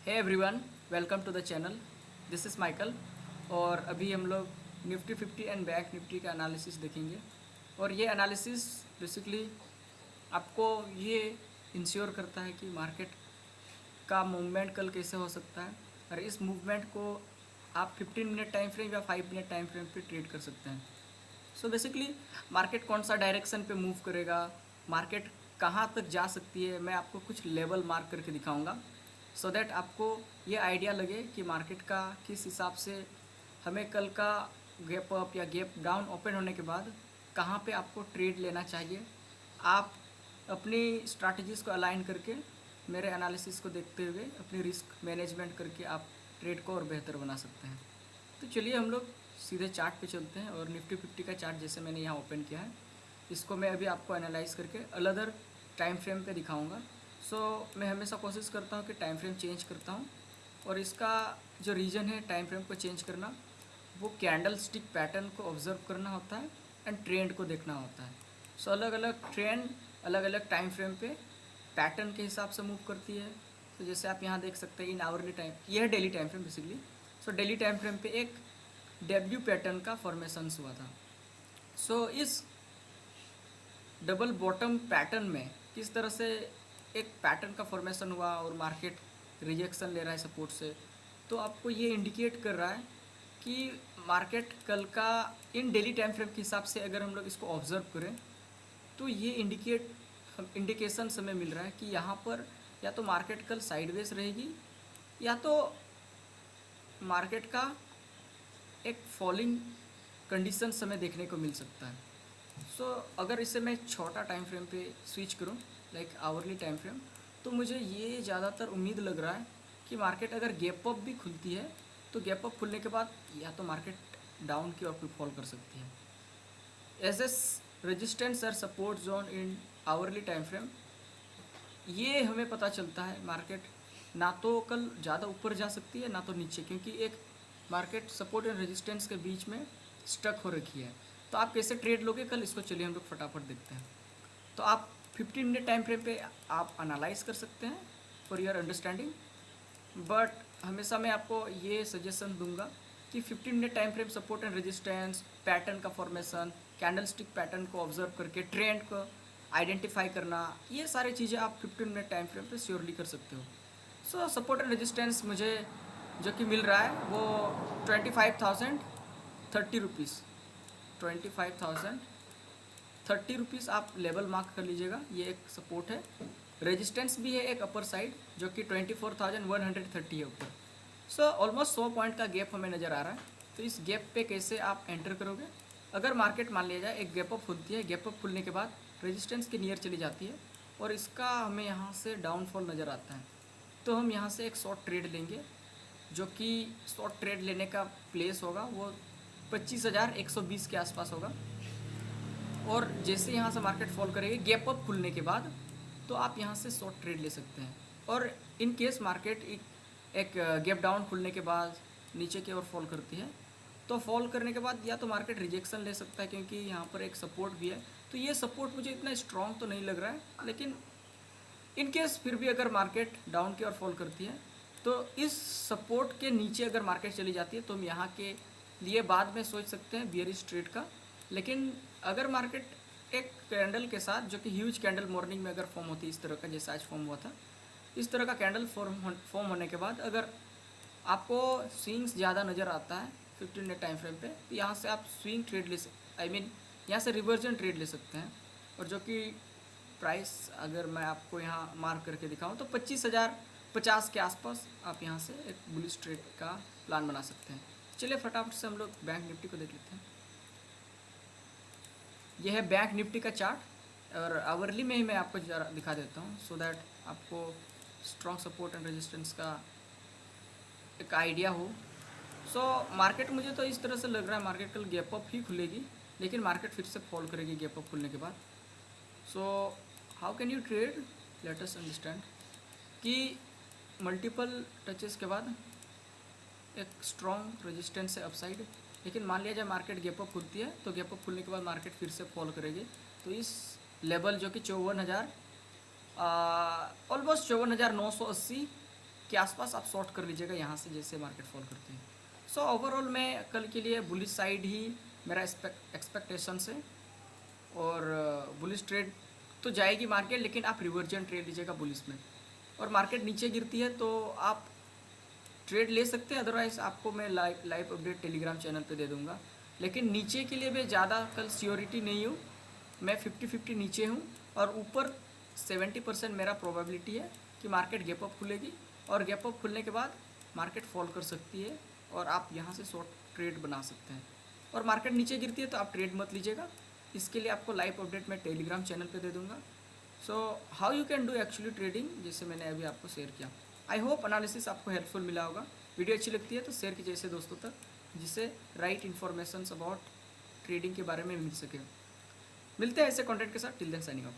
Hey everyone, welcome to the channel. This is Michael. और अभी हम लोग निफ्टी 50 एंड बैंक निफ्टी का एनालिसिस देखेंगे। और ये एनालिसिस बेसिकली आपको ये इंश्योर करता है कि मार्केट का मूवमेंट कल कैसे हो सकता है, और इस मूवमेंट को आप 15 मिनट टाइम फ्रेम या 5 मिनट टाइम फ्रेम पे ट्रेड कर सकते हैं। सो बेसिकली मार्केट कौन सा डायरेक्शन पे मूव करेगा, मार्केट कहाँ तक जा सकती है, मैं आपको कुछ लेवल मार्क करके दिखाऊंगा सो दैट आपको ये आइडिया लगे कि मार्केट का किस हिसाब से हमें कल का गैप अप या गैप डाउन ओपन होने के बाद कहाँ पे आपको ट्रेड लेना चाहिए। आप अपनी स्ट्रैटेजीज़ को अलाइन करके मेरे एनालिसिस को देखते हुए अपनी रिस्क मैनेजमेंट करके आप ट्रेड को और बेहतर बना सकते हैं। तो चलिए हम लोग सीधे चार्ट पे चलते हैं। और निफ्टी 50 का चार्ट जैसे मैंने यहाँ ओपन किया है, इसको मैं अभी आपको एनालाइज करके अलग टाइम फ्रेम पे दिखाऊंगा। सो मैं हमेशा कोशिश करता हूँ कि टाइम फ्रेम चेंज करता हूँ, और इसका जो रीज़न है टाइम फ्रेम को चेंज करना, वो कैंडल स्टिक पैटर्न को ऑब्जर्व करना होता है एंड ट्रेंड को देखना होता है। सो अलग अलग ट्रेंड अलग अलग टाइम फ्रेम पे पैटर्न के हिसाब से मूव करती है। तो जैसे आप यहाँ देख सकते हैं इन आवरली टाइम, यह है daily time frame basically. So daily time frame पे एक डब्ल्यू पैटर्न का फॉर्मेशन हुआ था। सो इस डबल बॉटम पैटर्न में किस तरह से एक पैटर्न का फॉर्मेशन हुआ और मार्केट रिजेक्शन ले रहा है सपोर्ट से, तो आपको ये इंडिकेट कर रहा है कि मार्केट कल का इन डेली टाइम फ्रेम के हिसाब से अगर हम लोग इसको ऑब्जर्व करें तो ये इंडिकेशन हमें मिल रहा है कि यहाँ पर या तो मार्केट कल साइडवेज रहेगी या तो मार्केट का एक फॉलिंग कंडीशन हमें देखने को मिल सकता है। सो अगर इसे मैं छोटा टाइम फ्रेम पे स्विच करूं, लाइक आवरली टाइम फ्रेम, तो मुझे ये ज़्यादातर उम्मीद लग रहा है कि मार्केट अगर गैप अप भी खुलती है तो गैप अप खुलने के बाद या तो मार्केट डाउन की ओर फॉल कर सकती है। एज एस रेजिस्टेंस और सपोर्ट जोन इन आवरली टाइम फ्रेम, ये हमें पता चलता है मार्केट ना तो कल ज़्यादा ऊपर जा सकती है ना तो नीचे, क्योंकि एक मार्केट सपोर्ट एंड रेजिस्टेंस के बीच में स्टक हो रखी है। तो आप कैसे ट्रेड लोगे कल, इसको चलिए हम लोग फटाफट देखते हैं। तो आप 15 मिनट टाइम फ्रेम पे आप एनालाइज कर सकते हैं फॉर योर अंडरस्टैंडिंग, बट हमेशा मैं आपको ये सजेशन दूंगा कि 15 minute time frame support and resistance pattern का फॉर्मेशन, कैंडल स्टिक पैटर्न को ऑब्जर्व करके ट्रेंड को आइडेंटिफाई करना, ये सारी चीज़ें आप 15 मिनट टाइम फ्रेम पे श्योरली कर सकते हो। सो सपोर्ट एंड रेजिस्टेंस मुझे जो कि मिल रहा है वो 25,030 रुपीज़, 25,030 रुपीज़ आप लेवल मार्क कर लीजिएगा। ये एक सपोर्ट है। रेजिस्टेंस भी है एक अपर साइड जो कि 24,130 है ऊपर। सो ऑलमोस्ट 100 पॉइंट का गैप हमें नज़र आ रहा है। तो इस गैप पे कैसे आप एंटर करोगे, अगर मार्केट मान लिया जाए एक गैप अप खुलती है, गैप अप खुलने के बाद रेजिस्टेंस के नियर चली जाती है और इसका हमें यहाँ से डाउनफॉल नज़र आता है, तो हम यहाँ से एक शॉर्ट ट्रेड लेंगे, जो कि शॉर्ट ट्रेड लेने का प्लेस होगा वो 25,120 के आसपास होगा। और जैसे यहाँ से मार्केट फॉल करेगी गैप अप खुलने के बाद, तो आप यहाँ से शॉर्ट ट्रेड ले सकते हैं। और इन केस मार्केट एक गैप डाउन खुलने के बाद नीचे की ओर फॉल करती है, तो फॉल करने के बाद या तो मार्केट रिजेक्शन ले सकता है, क्योंकि यहाँ पर एक सपोर्ट भी है। तो ये सपोर्ट मुझे इतना स्ट्रॉन्ग तो नहीं लग रहा है, लेकिन इन केस फिर भी अगर मार्केट डाउन की ओर फॉल करती है तो इस सपोर्ट के नीचे अगर मार्केट चली जाती है तो हम यहाँ के लिए बाद में सोच सकते हैं बियरिश ट्रेड का। लेकिन अगर मार्केट एक कैंडल के साथ, जो कि ह्यूज कैंडल मॉर्निंग में अगर फॉर्म होती है इस तरह का जैसा आज फॉर्म हुआ था, इस तरह का कैंडल फॉर्म होने के बाद अगर आपको स्विंग्स ज़्यादा नज़र आता है 15 मिनट टाइम फ्रेम पे, तो यहाँ से आप स्विंग ट्रेड ले यहाँ से रिवर्जन ट्रेड ले सकते हैं। और जो कि प्राइस अगर मैं आपको यहाँ मार्क करके दिखाऊं तो 25,050 के आसपास आप यहाँ से एक बुलिश ट्रेड का प्लान बना सकते हैं। चलिए फटाफट से हम लोग बैंक निफ्टी को देख लेते हैं। यह है बैंक निफ्टी का चार्ट, और आवरली में ही मैं आपको जरा दिखा देता हूँ सो दैट आपको स्ट्रॉन्ग सपोर्ट एंड रेजिस्टेंस का एक आइडिया हो। सो मार्केट मुझे तो इस तरह से लग रहा है मार्केट कल गैप अप ही खुलेगी, लेकिन मार्केट फिर से फॉल करेगी गैप अप खुलने के बाद। So how can you trade, let us understand कि मल्टीपल टचेस के बाद एक स्ट्रॉन्ग रेजिस्टेंस है अपसाइड, लेकिन मान लिया जाए मार्केट गैप अप खुलती है तो गैप अप खुलने के बाद मार्केट फिर से फॉल करेगी। तो इस लेवल जो कि 54,000 ऑलमोस्ट 54,980 के आसपास आप शॉर्ट कर लीजिएगा यहाँ से जैसे मार्केट फॉल करती है। सो ओवरऑल मैं कल के लिए बुलिश साइड ही मेरा एक्सपेक्टेशंस है, और बुलिश ट्रेड तो जाएगी मार्केट, लेकिन आप रिवर्जन ट्रेड लीजिएगा बुलिश में। और मार्केट नीचे गिरती है तो आप ट्रेड ले सकते हैं, अदरवाइज़ आपको मैं लाइव अपडेट टेलीग्राम चैनल पे दे दूंगा। लेकिन नीचे के लिए मैं ज़्यादा कल श्योरिटी नहीं हूँ, मैं 50-50 नीचे हूँ, और ऊपर 70% मेरा प्रोबेबिलिटी है कि मार्केट गैप अप खुलेगी, और गैप अप खुलने के बाद मार्केट फॉल कर सकती है और आप यहाँ से शॉर्ट ट्रेड बना सकते हैं। और मार्केट नीचे गिरती है तो आप ट्रेड मत लीजिएगा, इसके लिए आपको लाइव अपडेट मैं टेलीग्राम चैनल पे दे दूँगा। So how you can do actually trading, जैसे मैंने अभी आपको शेयर किया। आई होप एनालिसिस आपको हेल्पफुल मिला होगा। वीडियो अच्छी लगती है तो शेयर कीजिए ऐसे दोस्तों तक, जिससे राइट इन्फॉर्मेशन अबाउट ट्रेडिंग के बारे में मिल सके। मिलते हैं ऐसे कंटेंट के साथ, टिल देन साइनिंग ऑफ।